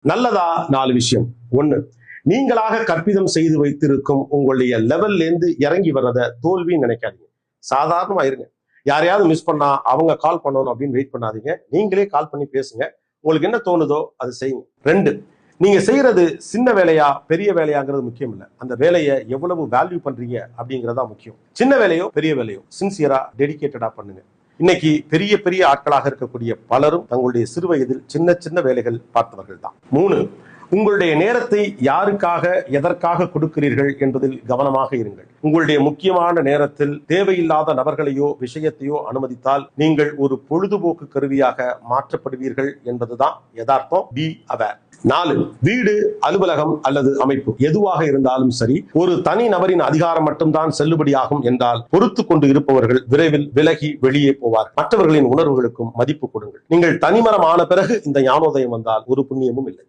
நல்லதா 4 விஷயம். 1, நீங்களாக கற்பிதம் செய்து வைத்திருக்கும் உங்களுடைய லெவல்ல இருந்து இறங்கி வர்றத தோல்வின்னு நினைக்காதீங்க. சாதாரணமா இருங்க. யாரையாவது மிஸ் பண்ணா அவங்க கால் பண்ணணும் அப்படின்னு வெயிட் பண்ணாதீங்க. நீங்களே கால் பண்ணி பேசுங்க. உங்களுக்கு என்ன தோணுதோ அது செய்யுங்க. 2, நீங்க செய்யறது சின்ன வேலையா பெரிய வேலையாங்கிறது முக்கியம் இல்ல. அந்த வேலையை எவ்வளவு வேல்யூ பண்றீங்க அப்படிங்கறதா முக்கியம். சின்ன வேலையோ பெரிய வேலையோ சின்சியரா டெடிகேட்டடா பண்ணுங்க. இன்னைக்கு பெரிய பெரிய ஆட்களாக இருக்கக்கூடிய பலரும் தங்களுடைய சிறு வயதில் சின்ன சின்ன வேலைகள் பார்த்தவர்கள் தான். 3, உங்களுடைய நேரத்தை யாருக்காக எதற்காக கொடுக்கிறீர்கள் என்பதில் கவனமாக இருங்கள். உங்களுடைய முக்கியமான நேரத்தில் தேவையில்லாத நபர்களையோ விஷயத்தையோ அனுமதித்தால் நீங்கள் ஒரு பொழுதுபோக்கு கருவியாக மாற்றப்படுவீர்கள் என்பதுதான் யதார்த்தம். Be aware. 4, வீடு, அலுவலகம் அல்லது அமைப்பு எதுவாக இருந்தாலும் சரி, ஒரு தனி நபரின் அதிகாரம் மட்டும்தான் செல்லுபடியாகும் என்றால் பொறுத்து கொண்டு இருப்பவர்கள் விரைவில் விலகி வெளியே போவார். மற்றவர்களின் உணர்வுகளுக்கும் மதிப்பு கொடுங்கள். நீங்கள் தனிமரம் ஆன பிறகு இந்த ஞானோதயம் வந்தால் ஒரு புண்ணியமும் இல்லை.